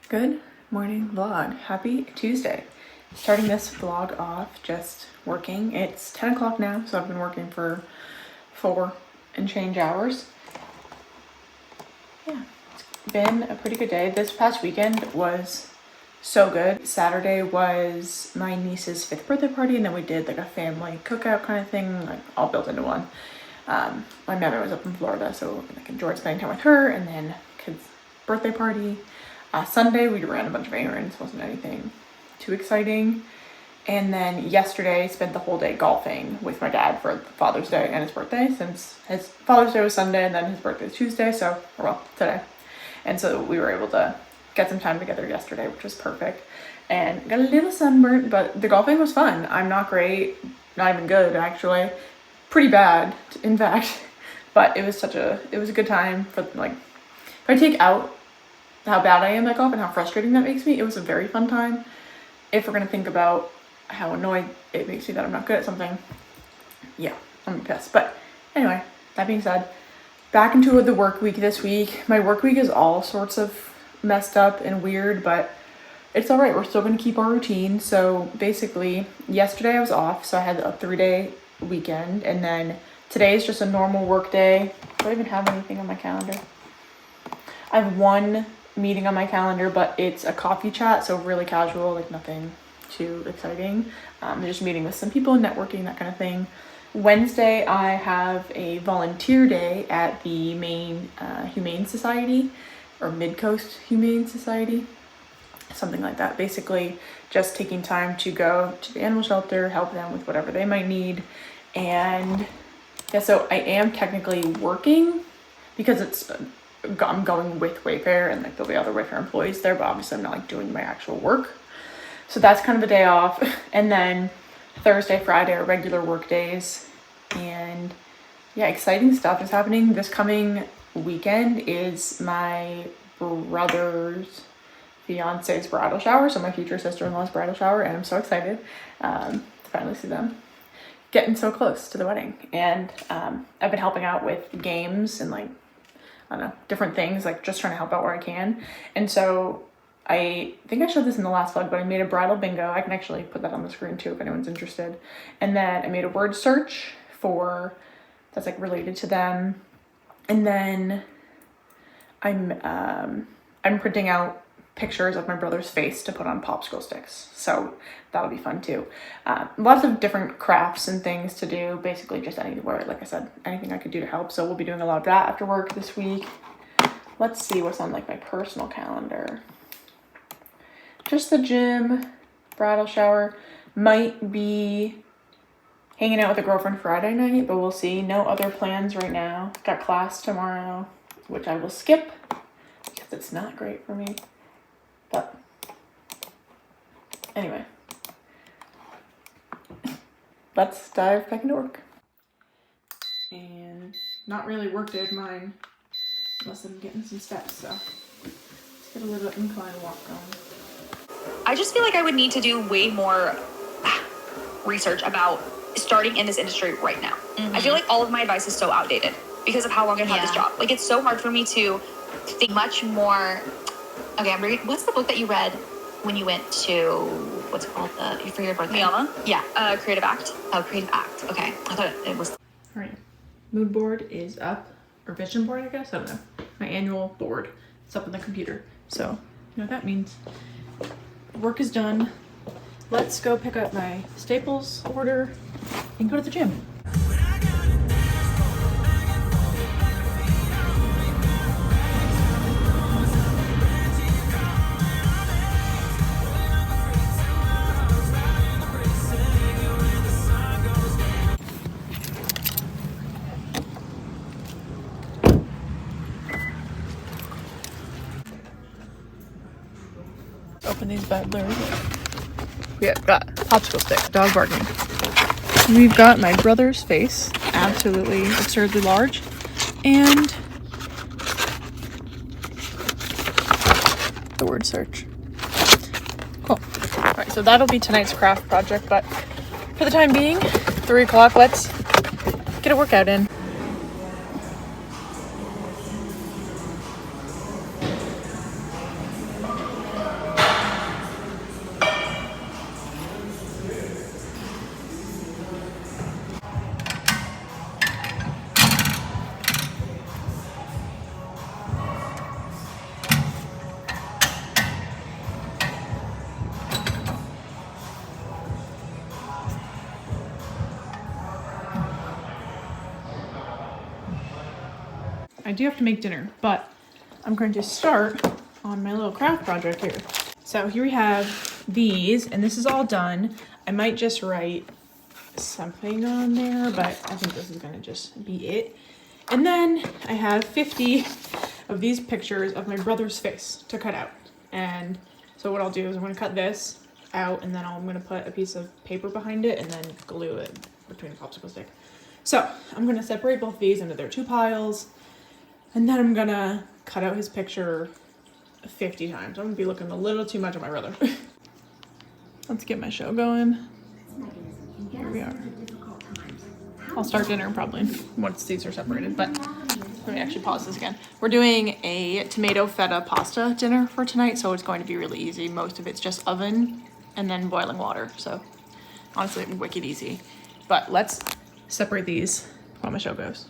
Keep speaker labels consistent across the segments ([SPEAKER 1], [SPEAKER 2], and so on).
[SPEAKER 1] Good morning vlog. Happy Tuesday. Starting this vlog off just working. It's 10 o'clock now, so I've been working for 4 and change hours. Yeah, it's been a pretty good day. This past weekend was so good. Saturday was my niece's 5th birthday party, and then we did like a family cookout kind of thing, like all built into one. My mother was up in Florida, so I enjoyed spending time with her, and then kids' birthday party. Sunday we ran a bunch of errands, wasn't anything too exciting. And then yesterday spent the whole day golfing with my dad for Father's Day and his birthday, since his Father's Day was Sunday and then his birthday is Tuesday, so, well, today. And so we were able to get some time together yesterday, which was perfect. And got a little sunburnt, but the golfing was fun. I'm not great, not even good actually. Pretty bad, in fact. But it was a good time for, like, if I take out how bad I am at golf and how frustrating that makes me, it was a very fun time. If we're gonna think about how annoyed it makes me that I'm not good at something, yeah, I'm pissed. But anyway, that being said, back into the work week this week. My work week is all sorts of messed up and weird, but it's all right. We're still gonna keep our routine. So basically, yesterday I was off, so I had a 3-day weekend, and then today is just a normal work day. Do I even have anything on my calendar? I have one meeting on my calendar, but it's a coffee chat, so really casual, like nothing too exciting. Just meeting with some people, networking, that kind of thing. Wednesday I have a volunteer day at the Maine Humane Society, or Mid-Coast Humane Society, something like that. Basically just taking time to go to the animal shelter, help them with whatever they might need. And yeah, so I am technically working because I'm going with Wayfair, and like there'll be other Wayfair employees there, but obviously I'm not like doing my actual work. So that's kind of a day off. And then Thursday, Friday are regular work days. And yeah, exciting stuff is happening. This coming weekend is my brother's fiance's bridal shower, so my future sister-in-law's bridal shower, and I'm so excited to finally see them. Getting so close to the wedding. And I've been helping out with games and like, I don't know, different things, like just trying to help out where I can. And so I think I showed this in the last vlog, but I made a bridal bingo. I can actually put that on the screen too if anyone's interested. And then I made a word search that's like related to them. And then I'm printing out pictures of my brother's face to put on popsicle sticks, so that'll be fun too. Lots of different crafts and things to do, basically just anywhere, like I said, anything I could do to help. So we'll be doing a lot of that after work this week. Let's see what's on like my personal calendar. Just the gym, bridal shower, might be hanging out with a girlfriend Friday night, but we'll see. No other plans right now. Got class tomorrow, which I will skip because it's not great for me. But anyway, let's dive back into work. And not really work day of mine unless I'm getting some steps, so let's get a little incline walk going.
[SPEAKER 2] I just feel like I would need to do way more research about starting in this industry right now. I feel like all of my advice is so outdated because of how long I've had this job. Like, it's so hard for me to think much more. Okay, I'm reading. What's the book that you read when you went to, what's it called, for your birthday?
[SPEAKER 1] Miyama?
[SPEAKER 2] Yeah, Creative Act. Oh, Creative Act. Okay, I thought it was.
[SPEAKER 1] All right, mood board is up, or vision board, I guess. I don't know. My annual board. It's up on the computer. So, you know what that means. Work is done. Let's go pick up my staples order and go to the gym. Open these bad boys. We have got popsicle stick, dog barking. We've got my brother's face, absolutely absurdly large, and the word search. Cool. All right, so that'll be tonight's craft project, but for the time being, 3 o'clock, let's get a workout in. I do have to make dinner, but I'm going to start on my little craft project here. So here we have these, and this is all done. I might just write something on there, but I think this is gonna just be it. And then I have 50 of these pictures of my brother's face to cut out. And so what I'll do is I'm gonna cut this out, and then I'm gonna put a piece of paper behind it and then glue it between the popsicle stick. So I'm gonna separate both these into their 2 piles, and then I'm gonna cut out his picture 50 times. I'm gonna be looking a little too much at my brother. Let's get my show going. Here we are. I'll start dinner probably once these are separated, but let me actually pause this again. We're doing a tomato feta pasta dinner for tonight, so it's going to be really easy. Most of it's just oven and then boiling water, so honestly, wicked easy. But let's separate these while my show goes.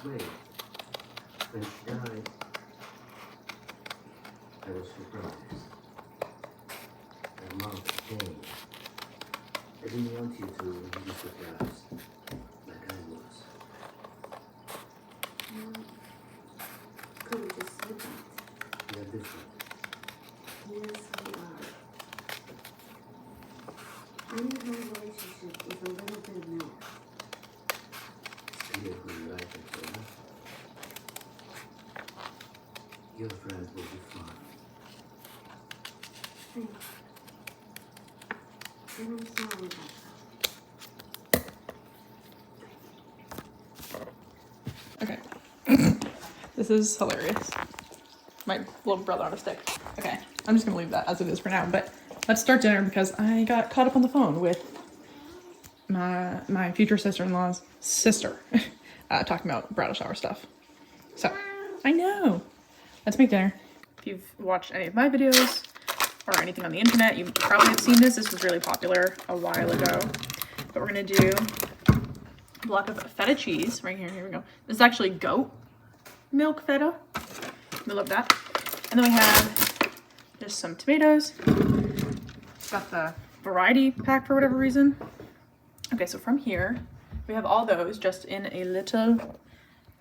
[SPEAKER 3] Wait. When she died, I was surprised. Her mouth changed. I didn't want you to be surprised, like I was.
[SPEAKER 4] Could we just say that?
[SPEAKER 3] You're different.
[SPEAKER 4] Yes, we are. I need my relationship with a little bit of milk.
[SPEAKER 3] It's clear who you like it for. Your friends will be fine.
[SPEAKER 4] Thanks. And I'm sorry about that.
[SPEAKER 1] Okay. This is hilarious. My little brother on a stick. Okay, I'm just gonna leave that as it is for now, but let's start dinner because I got caught up on the phone with my future sister-in-law's sister talking about bridal shower stuff. So, I know. Let's make dinner. If you've watched any of my videos or anything on the internet, you probably have seen this. This was really popular a while ago. But we're gonna do a block of feta cheese right here. Here we go. This is actually goat milk feta. We love that. And then we have just some tomatoes. Got the variety pack for whatever reason. Okay, so from here, we have all those just in a little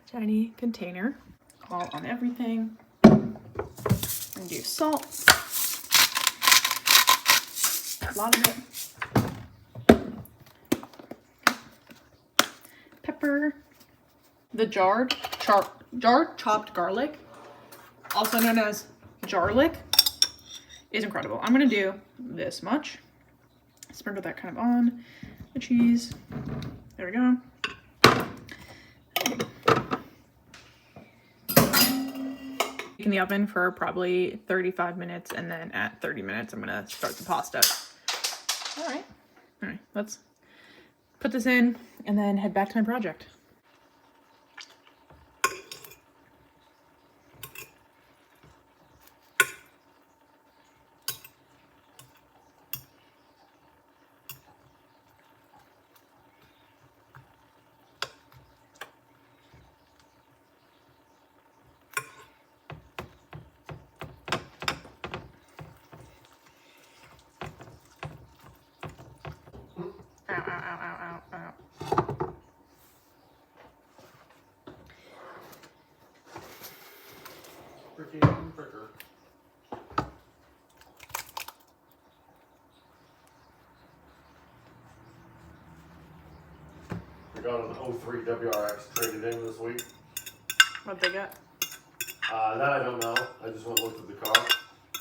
[SPEAKER 1] tiny container. All on everything. And do salt. A lot of it. Pepper. The jarred chopped garlic, also known as garlic, is incredible. I'm gonna do this much. Sprinkle that kind of on the cheese. There we go. In the oven for probably 35 minutes, and then at 30 minutes, I'm gonna start the pasta. All right, let's put this in and then head back to my project. Ow.
[SPEAKER 5] Freaking pricker. We got an 03 WRX traded in this week.
[SPEAKER 1] What'd they get?
[SPEAKER 5] That I don't know. I just went and looked at the car.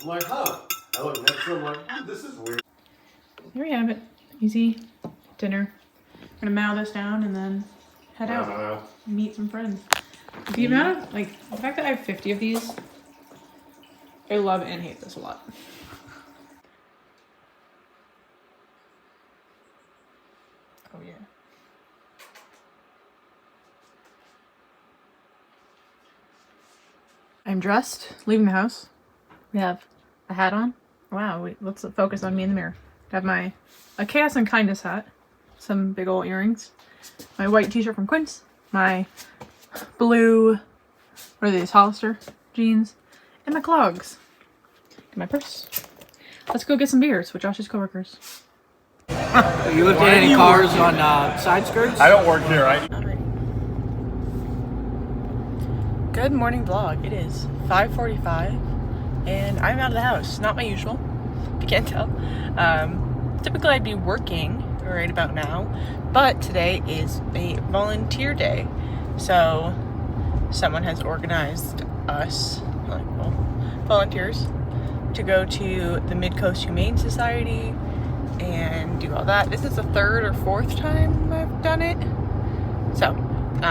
[SPEAKER 5] I'm like, huh. I look next to him like, oh, this is weird.
[SPEAKER 1] There we have it. Easy dinner. gonna mow this down and then head
[SPEAKER 5] I
[SPEAKER 1] out,
[SPEAKER 5] don't know.
[SPEAKER 1] meet some friends. The amount of, like, the fact that I have 50 of these, I love and hate this a lot. Oh yeah. I'm dressed, leaving the house. We have a hat on. Wow, let's focus on me in the mirror. I have a Chaos and Kindness hat, some big old earrings, my white t-shirt from Quince, my blue, what are these, Hollister jeans, and my clogs. And my purse. Let's go get some beers with Josh's coworkers.
[SPEAKER 6] You looked at any cars on side skirts?
[SPEAKER 5] I don't work here.
[SPEAKER 1] Alright. Good morning vlog. It is 5:45 and I'm out of the house. Not my usual, if you can't tell. Typically I'd be working right about now, but today is a volunteer day. So someone has organized us, volunteers, to go to the Mid-Coast Humane Society and do all that. This is the 3rd or 4th time I've done it. So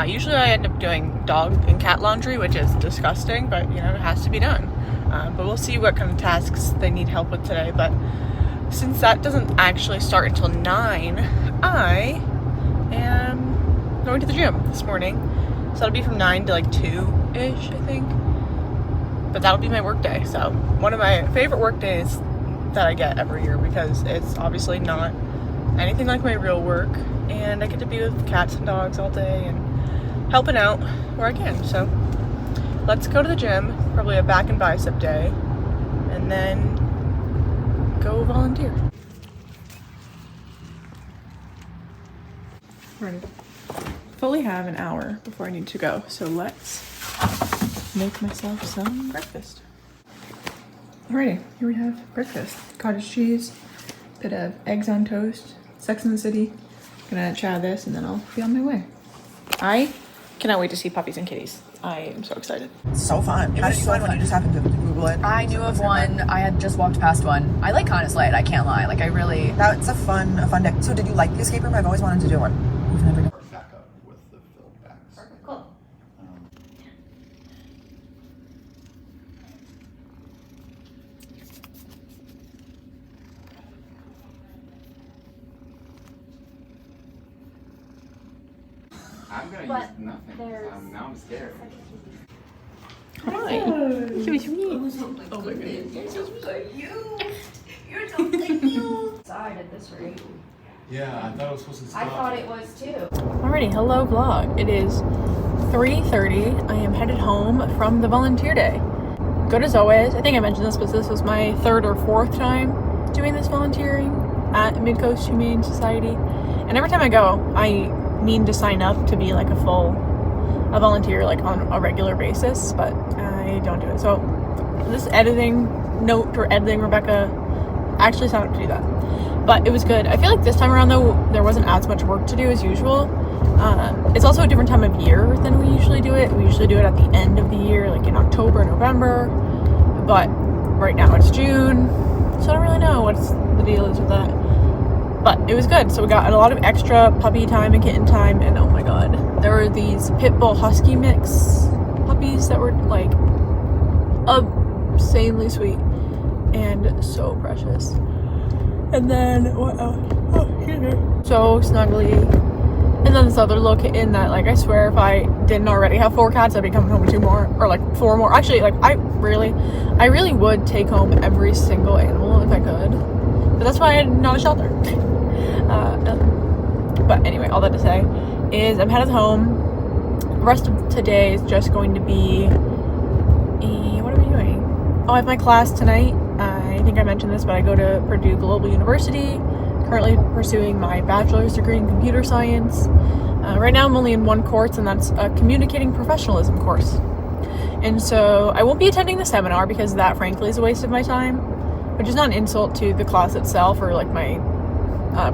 [SPEAKER 1] usually I end up doing dog and cat laundry, which is disgusting, but you know, it has to be done. But we'll see what kind of tasks they need help with today. But since that doesn't actually start until 9, I am going to the gym this morning. So that'll be from 9 to like 2-ish, I think. But that'll be my work day. So one of my favorite work days that I get every year, because it's obviously not anything like my real work, and I get to be with cats and dogs all day and helping out where I can. So let's go to the gym, probably a back and bicep day, and then go volunteer. Ready. Fully have an hour before I need to go, so let's make myself some breakfast. Alrighty, here we have breakfast. Cottage cheese, bit of eggs on toast, Sex in the City. Gonna try this and then I'll be on my way. I cannot wait to see puppies and kitties. I am so excited.
[SPEAKER 7] So fun. How did you find one? You just happened to Google it.
[SPEAKER 8] I knew of one. I had just walked past one. I like Conus Light. I can't lie. Like, I really...
[SPEAKER 7] That's a fun day. So did you like the escape room? I've always wanted to do one. You've never done.
[SPEAKER 9] Back up with the filled bags.
[SPEAKER 8] Cool.
[SPEAKER 9] I'm gonna use nothing. Now I'm scared.
[SPEAKER 1] Hi. So sweet. Oh my goodness.
[SPEAKER 8] You're so cute. You're so cute. Side at this rate.
[SPEAKER 9] Yeah, I thought it was supposed to stop.
[SPEAKER 8] I thought it was too.
[SPEAKER 1] Alrighty, hello vlog. It is 3:30. I am headed home from the volunteer day. Good as always. I think I mentioned this, but this was my 3rd or 4th time doing this volunteering at Mid-Coast Humane Society. And every time I go, I mean to sign up to be like a volunteer, like on a regular basis, but I don't do it. So this editing Rebecca actually signed up to do that. But it was good. I feel like this time around though, there wasn't as much work to do as usual. It's also a different time of year than we usually do it. We usually do it at the end of the year, like in October, November. But right now it's June, so I don't really know what the deal is with that. But it was good. So we got a lot of extra puppy time and kitten time, and oh my god, there were these pit bull husky mix puppies that were like insanely sweet and so precious. And then what else? Oh, here. So snuggly. And then this other little kitten that, like, I swear if I didn't already have 4 cats, I'd be coming home with 2 more, or like 4 more. Actually, like, I really would take home every single animal if I could. But that's why I'm not a shelter. But anyway, all that to say is I'm headed home. The rest of today is just going to be what are we doing? Oh, I have my class tonight. I think I mentioned this, but I go to Purdue Global University, currently pursuing my bachelor's degree in computer science. Right now I'm only in one course, and that's a communicating professionalism course. And so I won't be attending the seminar because that frankly is a waste of my time, which is not an insult to the class itself or like my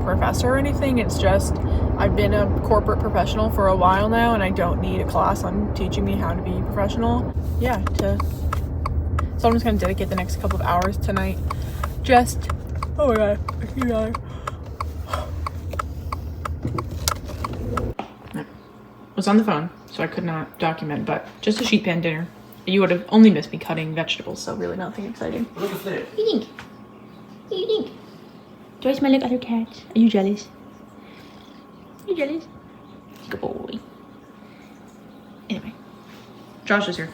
[SPEAKER 1] professor or anything. It's just I've been a corporate professional for a while now, and I don't need a class on teaching me how to be professional. So I'm just going to dedicate the next couple of hours tonight oh my god, was on the phone, so I could not document, but just a sheet pan dinner. You would have only missed me cutting vegetables, so really nothing exciting.
[SPEAKER 5] Look at this.
[SPEAKER 1] What do you think? What do you think? Do I smell like other cats? Are you jealous? Are you jealous? Good boy. Anyway, Josh is here,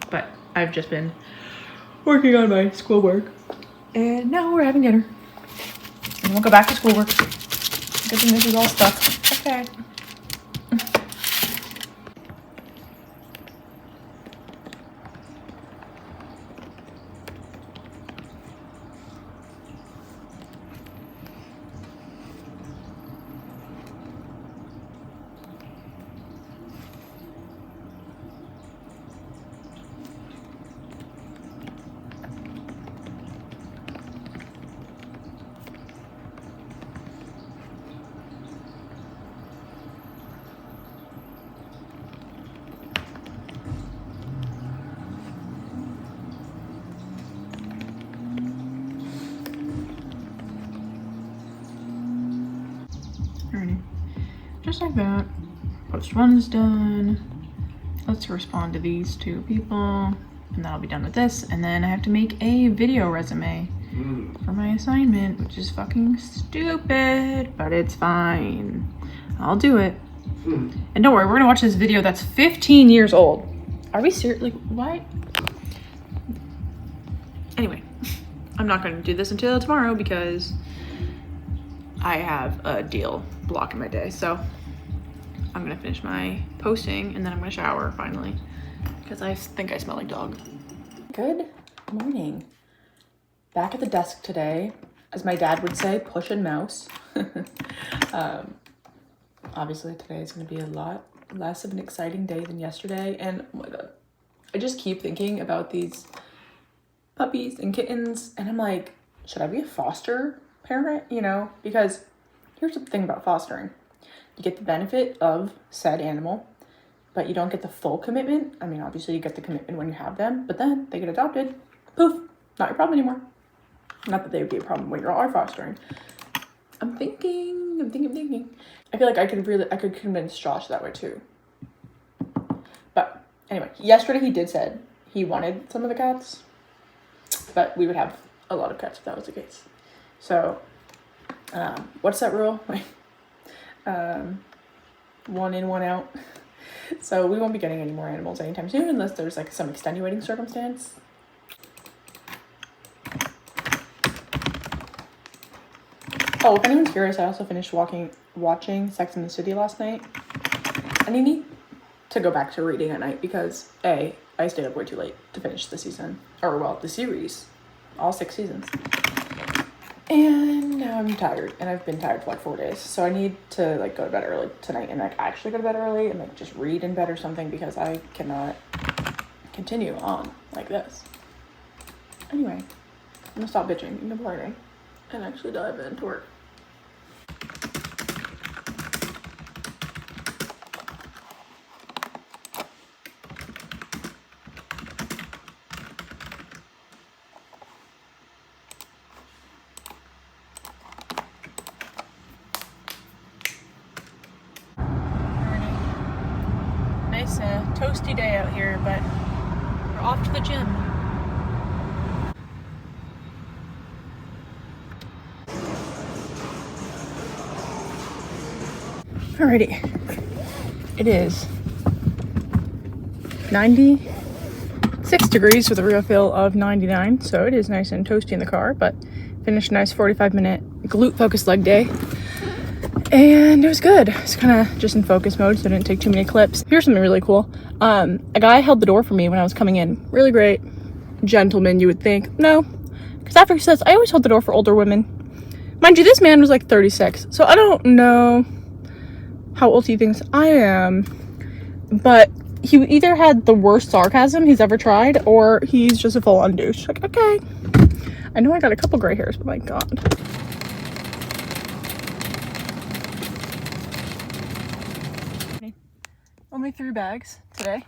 [SPEAKER 1] but I've just been working on my schoolwork, and now we're having dinner. And we'll go back to schoolwork. Good thing this is all stuck. Okay. Alrighty. Just like that. Post 1 is done. Let's respond to these 2 people. And then I'll be done with this. And then I have to make a video resume for my assignment, which is fucking stupid, but it's fine. I'll do it. And don't worry, we're gonna watch this video that's 15 years old. Are we serious? Like, what? Anyway, I'm not gonna do this until tomorrow because I have a deal blocking my day. So I'm gonna finish my posting and then I'm gonna shower finally because I think I smell like dog. Good morning. Back at the desk today, as my dad would say, pushing mouse. Obviously today is gonna be a lot less of an exciting day than yesterday. And oh my God, I just keep thinking about these puppies and kittens. And I'm like, should I be a foster parent? You know, because here's the thing about fostering. You get the benefit of said animal, but you don't get the full commitment. I mean, obviously you get the commitment when you have them, but then they get adopted. Poof, not your problem anymore. Not that they would be a problem when you are fostering. I'm thinking. I feel like I could convince Josh that way too. But anyway, yesterday he did said he wanted some of the cats, but we would have a lot of cats if that was the case. So, what's that rule? 1 in, 1 out. So we won't be getting any more animals anytime soon unless there's like some extenuating circumstance. Oh, if anyone's curious, I also finished watching Sex and the City last night. And I need to go back to reading at night because A, I stayed up way too late to finish the season. Or well, the series. All 6 seasons. And now I'm tired. And I've been tired for like 4 days. So I need to like go to bed early tonight and like actually go to bed early and like just read in bed or something because I cannot continue on like this. Anyway, I'm gonna stop bitching and complaining and actually dive into work. Nice toasty day out here, but we're off to the gym. Alrighty, it is 96 degrees with a real feel of 99, so it is nice and toasty in the car, but finished a nice 45-minute glute focused leg day. And it was good. It's kind of just in focus mode, so I didn't take too many clips. Here's something really cool. A guy held the door for me when I was coming in. Really great gentleman, you would think. No, because after he says, I always hold the door for older women. Mind you, this man was like 36, so I don't know how old he thinks I am, but he either had the worst sarcasm he's ever tried, or he's just a full-on douche. Like, okay. I know I got a couple gray hairs, but my God. Only 3 bags today.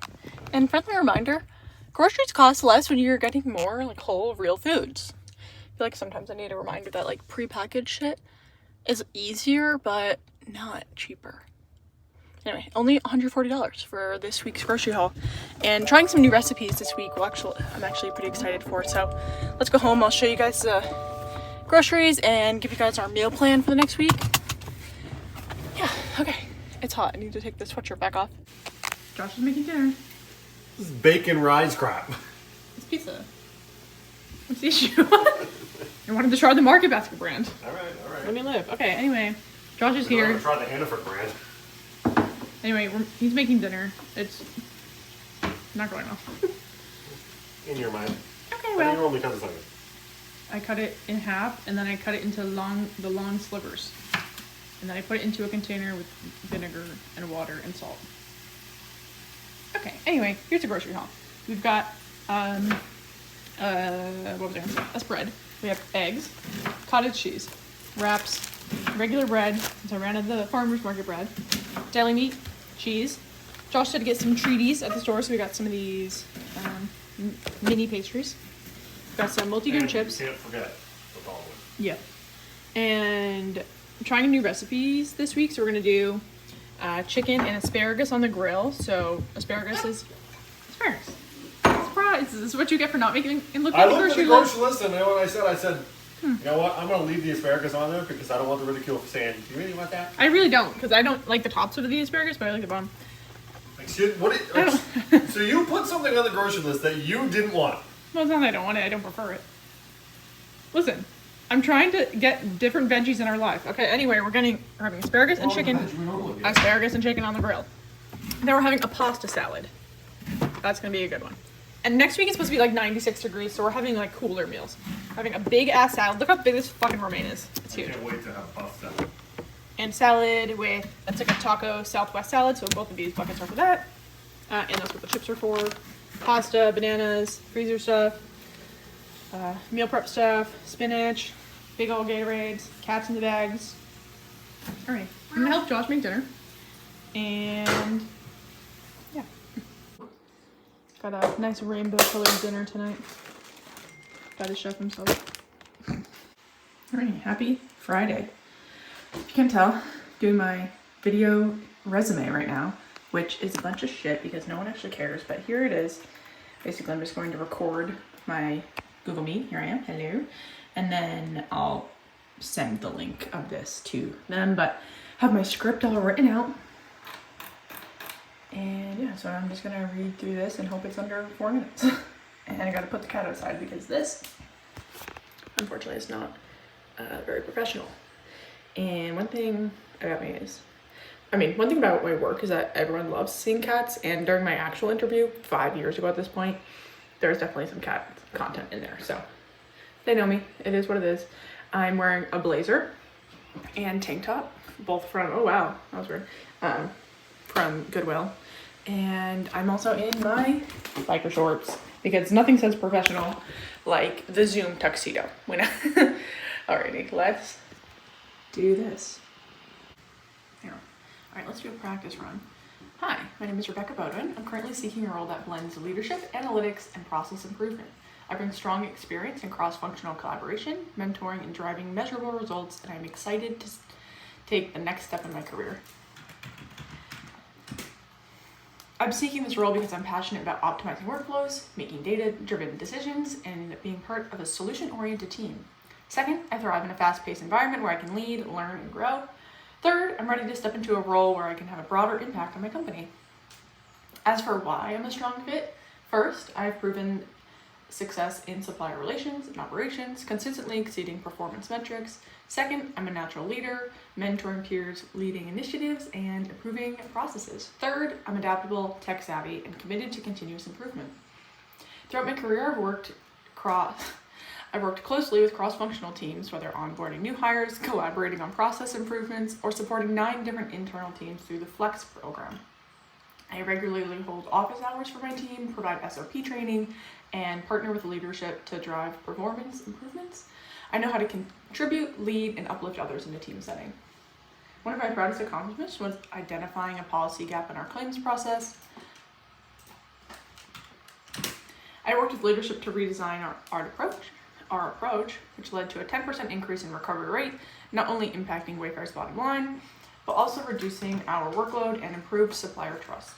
[SPEAKER 1] And friendly reminder, groceries cost less when you're getting more like whole real foods. I feel like sometimes I need a reminder that like prepackaged shit is easier but not cheaper. Anyway, only $140 for this week's grocery haul. And trying some new recipes this week, I'm actually pretty excited for. So let's go home. I'll show you guys the groceries and give you guys our meal plan for the next week. Yeah, okay. It's hot. I need to take the sweatshirt back off. Josh is making dinner.
[SPEAKER 5] This is bacon rise crap.
[SPEAKER 1] It's pizza. What's the issue? I wanted to try the Market Basket brand.
[SPEAKER 5] All right.
[SPEAKER 1] Let me live. Okay, anyway. Josh is
[SPEAKER 5] I'm
[SPEAKER 1] here.
[SPEAKER 5] gonna try the Hannaford brand.
[SPEAKER 1] Anyway, he's making dinner. It's not going well.
[SPEAKER 5] In your mind.
[SPEAKER 1] Okay,
[SPEAKER 5] How do you
[SPEAKER 1] well.
[SPEAKER 5] normally cut this onion?
[SPEAKER 1] I cut it in half, and then I cut it into the long slivers. And then I put it into a container with vinegar and water and salt. Okay, anyway, here's the grocery haul. We've got, what was I gonna say? That's bread. We have eggs, cottage cheese, wraps, regular bread, so I ran out of the farmer's market bread, deli meat, cheese. Josh said to get some treaties at the store, so we got some of these mini pastries. Got some multi-grain chips.
[SPEAKER 5] You can't forget the following.
[SPEAKER 1] Yeah. And I'm trying new recipes this week, so we're gonna do chicken and asparagus on the grill. So asparagus is asparagus. Surprise! This is what you get for not making and looking
[SPEAKER 5] I
[SPEAKER 1] at the
[SPEAKER 5] looked at
[SPEAKER 1] grocery
[SPEAKER 5] the
[SPEAKER 1] list.
[SPEAKER 5] grocery list and you know what I said, you know what, I'm gonna leave the asparagus on there because I don't want the ridicule for saying, do you really want that?
[SPEAKER 1] I really don't, because I don't like the tops of the asparagus, but I like the bottom.
[SPEAKER 5] So you put something on the grocery list that you didn't want.
[SPEAKER 1] Well, it's not that I don't want it, I don't prefer it. Listen, I'm trying to get different veggies in our life. Okay, anyway, we're having asparagus and chicken. Asparagus and chicken on the grill. Then we're having a pasta salad. That's gonna be a good one. And next week it's supposed to be like 96 degrees, so we're having like cooler meals. We're having a big ass salad. Look how big this fucking romaine is. It's huge.
[SPEAKER 5] I can't wait to have pasta.
[SPEAKER 1] And salad with, that's like a taco Southwest salad, so both of these buckets are for that. And that's what the chips are for. Pasta, bananas, freezer stuff, meal prep stuff, spinach, big old Gatorades, cats in the bags. Alright, I'm gonna help Josh make dinner. And yeah. Got a nice rainbow colored dinner tonight by the chef himself. Alright, happy Friday. If you can't tell, doing my video resume right now, which is a bunch of shit because no one actually cares, but here it is. Basically, I'm just going to record my Google Meet. Here I am, hello. And then I'll send the link of this to them, but have my script all written out. And yeah, so I'm just gonna read through this and hope it's under 4 minutes. And I gotta put the cat outside because this, unfortunately, is not very professional. And one thing about my work is that everyone loves seeing cats, and during my actual interview 5 years ago at this point, there's definitely some cat content in there. So they know me, it is what it is. I'm wearing a blazer and tank top, both from, oh wow, that was weird, from Goodwill. And I'm also in my biker shorts because nothing says professional like the Zoom tuxedo. Alrighty, let's do this. Here. All right, let's do a practice run. Hi, my name is Rebecca-Beaudoin. I'm currently seeking a role that blends leadership, analytics, and process improvement. I bring strong experience in cross-functional collaboration, mentoring, and driving measurable results, and I'm excited to take the next step in my career. I'm seeking this role because I'm passionate about optimizing workflows, making data-driven decisions, and being part of a solution-oriented team. Second, I thrive in a fast-paced environment where I can lead, learn, and grow. Third, I'm ready to step into a role where I can have a broader impact on my company. As for why I'm a strong fit, first, I've proven success in supplier relations and operations, consistently exceeding performance metrics. Second, I'm a natural leader, mentoring peers, leading initiatives, and improving processes. Third, I'm adaptable, tech-savvy, and committed to continuous improvement. Throughout my career, I've worked closely with cross-functional teams, whether onboarding new hires, collaborating on process improvements, or supporting 9 different internal teams through the Flex program. I regularly hold office hours for my team, provide SOP training, and partner with leadership to drive performance improvements. I know how to contribute, lead, and uplift others in a team setting. One of my proudest accomplishments was identifying a policy gap in our claims process. I worked with leadership to redesign our approach, which led to a 10% increase in recovery rate, not only impacting Wayfair's bottom line, while also reducing our workload and improved supplier trust.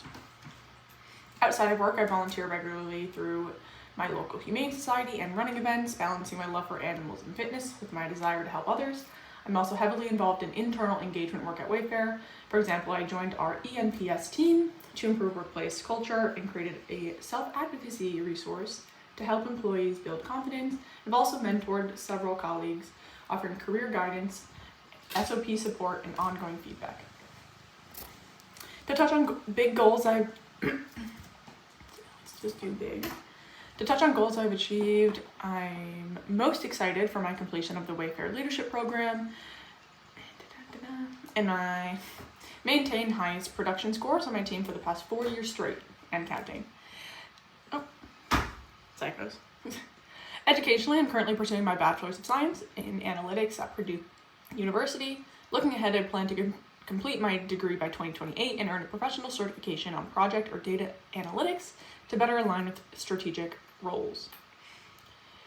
[SPEAKER 1] Outside of work, I volunteer regularly through my local humane society and running events, balancing my love for animals and fitness with my desire to help others. I'm also heavily involved in internal engagement work at Wayfair. For example, I joined our ENPS team to improve workplace culture and created a self-advocacy resource to help employees build confidence. I've also mentored several colleagues, offering career guidance, SOP support, and ongoing feedback. To touch on big goals I've let's just do big. To touch on goals I've achieved, I'm most excited for my completion of the Wayfair Leadership Program, and I maintained highest production scores on my team for the past 4 years straight, and counting. Oh, psychos. Educationally, I'm currently pursuing my Bachelor's of Science in Analytics at Purdue University. Looking ahead, I plan to complete my degree by 2028 and earn a professional certification on project or data analytics to better align with strategic roles.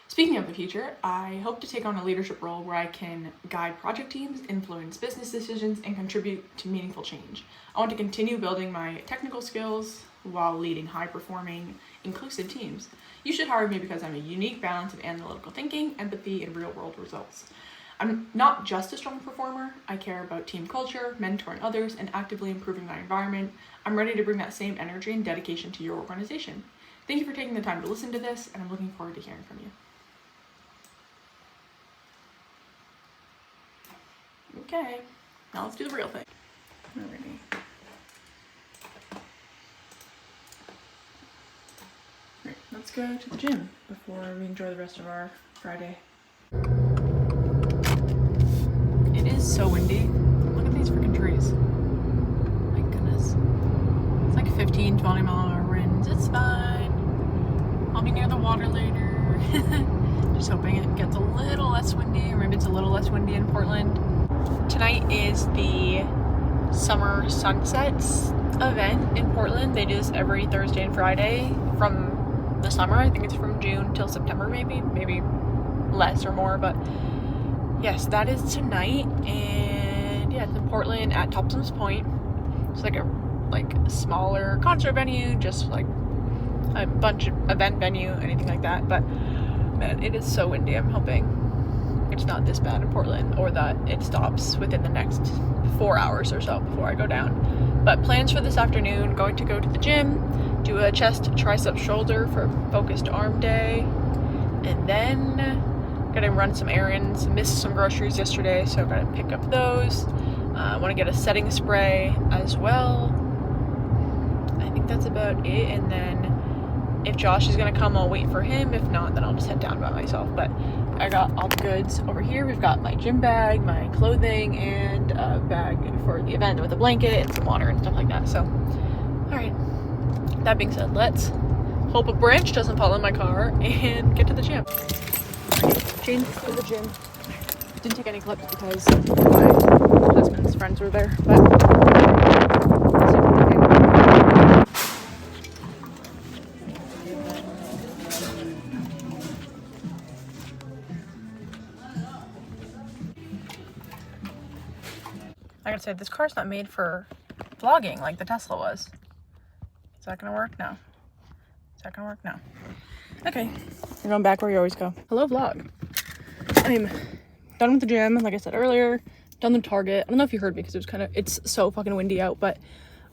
[SPEAKER 1] Speaking of the future, I hope to take on a leadership role where I can guide project teams, influence business decisions, and contribute to meaningful change. I want to continue building my technical skills while leading high-performing, inclusive teams. You should hire me because I'm a unique balance of analytical thinking, empathy, and real-world results. I'm not just a strong performer. I care about team culture, mentoring others, and actively improving my environment. I'm ready to bring that same energy and dedication to your organization. Thank you for taking the time to listen to this, and I'm looking forward to hearing from you. Okay, now let's do the real thing. Alrighty. Alright, let's go to the gym before we enjoy the rest of our Friday. It is so windy. Look at these freaking trees. My goodness. It's like 15, 20 mile an hour winds. It's fine. I'll be near the water later. Just hoping it gets a little less windy, or maybe it's a little less windy in Portland. Tonight is the Summer Sunsets event in Portland. They do this every Thursday and Friday from the summer. I think it's from June till September, maybe less or more, but yes, that is tonight. And yeah, it's in Portland at Thompson's Point. It's like a smaller concert venue, just like a bunch of event venue, anything like that. But man, it is so windy. I'm hoping it's not this bad in Portland, or that it stops within the next 4 hours or so before I go down. But plans for this afternoon: going to go to the gym, do a chest, tricep, shoulder for focused arm day, and then gonna run some errands. Missed some groceries yesterday, so gotta pick up those. I want to get a setting spray as well. I think that's about it. And then if Josh is gonna come, I'll wait for him. If not, then I'll just head down by myself. But I got all the goods over here. We've got my gym bag, my clothing, and a bag for the event with a blanket and some water and stuff like that. So, all right. That being said, let's hope a branch doesn't fall in my car and get to the gym. Changed to the gym. Didn't take any clips because my husband's friends were there, but I gotta say, this car's not made for vlogging like the Tesla was. Is that gonna work? No. Is that gonna work? No. Okay, we're going back where you always go. Hello, vlog. I'm done with the gym, like I said earlier. Done the Target. I don't know if you heard me because it's so fucking windy out, but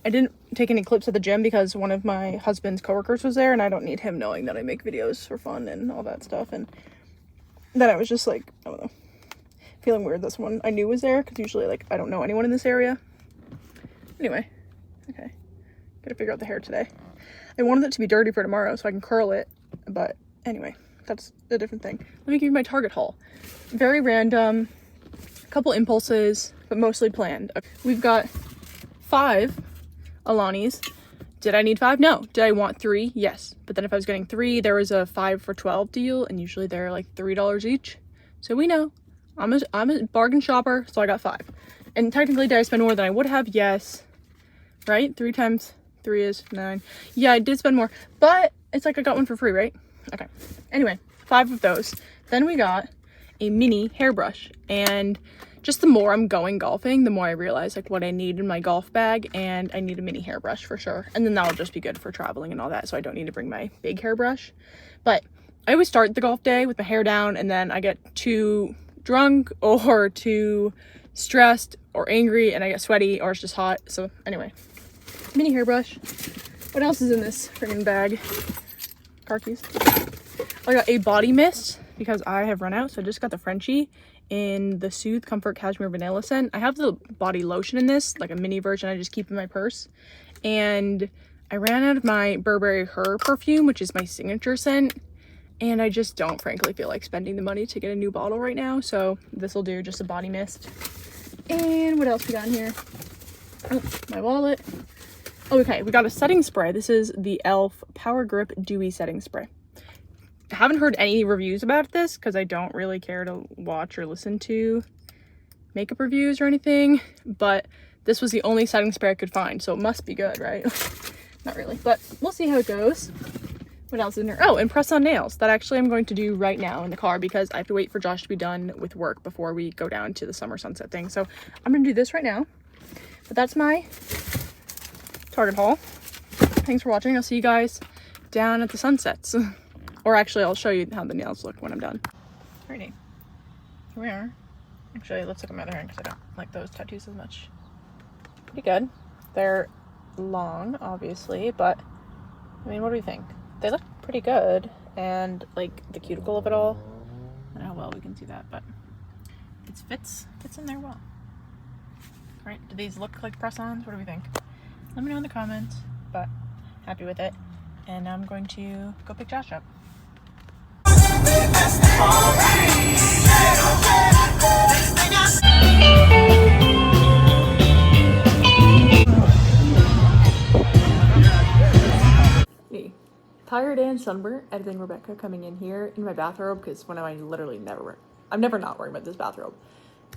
[SPEAKER 1] I didn't take any clips at the gym because one of my husband's coworkers was there, and I don't need him knowing that I make videos for fun and all that stuff. And then I was just like, I don't know, feeling weird that someone I knew was there, because usually, like, I don't know anyone in this area. Anyway, okay, gotta figure out the hair today. I wanted it to be dirty for tomorrow so I can curl it, but anyway, that's a different thing. Let me give you my Target haul. Very random, a couple impulses, but mostly planned. We've got 5 Alanis. Did I need 5? No. Did I want 3? Yes. But then if I was getting 3, there was a 5 for $12 deal, and usually they're like $3 each. So we know. I'm a bargain shopper, so I got 5. And technically, did I spend more than I would have? Yes. Right? 3 times 3 is 9. Yeah, I did spend more, but it's like I got one for free, right? Okay. Anyway, 5 of those. Then we got a mini hairbrush, and just the more I'm going golfing, the more I realize like what I need in my golf bag, and I need a mini hairbrush for sure. And then that'll just be good for traveling and all that, so I don't need to bring my big hairbrush. But I always start the golf day with my hair down, and then I get too drunk or too stressed or angry and I get sweaty or it's just hot. So anyway, mini hairbrush. What else is in this friggin' bag? Car keys. I got a body mist because I have run out, so I just got the Frenchie in the Soothe Comfort Cashmere Vanilla scent. I have the body lotion in this, like a mini version I just keep in my purse. And I ran out of my Burberry Her perfume, which is my signature scent. And I just don't frankly feel like spending the money to get a new bottle right now. So this will do, just a body mist. And what else we got in here? Oh, my wallet. Oh, okay, we got a setting spray. This is the e.l.f. Power Grip Dewy Setting Spray. I haven't heard any reviews about this because I don't really care to watch or listen to makeup reviews or anything. But this was the only setting spray I could find, so it must be good, right? Not really, but we'll see how it goes. What else is in there? Oh, and press on nails. That actually I'm going to do right now in the car because I have to wait for Josh to be done with work before we go down to the summer sunset thing. So I'm going to do this right now. But that's my Target haul. Thanks for watching. I'll see you guys down at the sunsets. Or actually, I'll show you how the nails look when I'm done. Alrighty. Here we are. Actually, let's look at my other hand because I don't like those tattoos as much. Pretty good. They're long, obviously, but I mean, what do we think? They look pretty good, and like the cuticle of it all. I don't know how well we can see that, but it fits in there well. All right, do these look like press-ons? What do we think? Let me know in the comments, but happy with it. And now I'm going to go pick Josh up. Me, tired and sunburnt, editing Rebecca coming in here in my bathrobe because when I literally I'm never not wearing this bathrobe.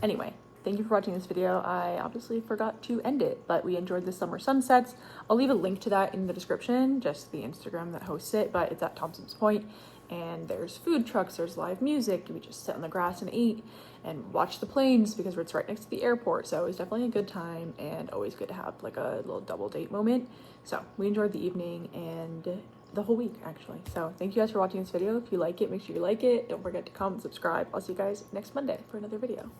[SPEAKER 1] Anyway, thank you for watching this video. I obviously forgot to end it, but we enjoyed the summer sunsets. I'll leave a link to that in the description, just the Instagram that hosts it, but it's at Thompson's Point. And there's food trucks, there's live music. We just sit on the grass and eat and watch the planes because it's right next to the airport. So it was definitely a good time and always good to have like a little double date moment. So we enjoyed the evening and the whole week actually. So thank you guys for watching this video. If you like it, make sure you like it. Don't forget to comment, subscribe. I'll see you guys next Monday for another video.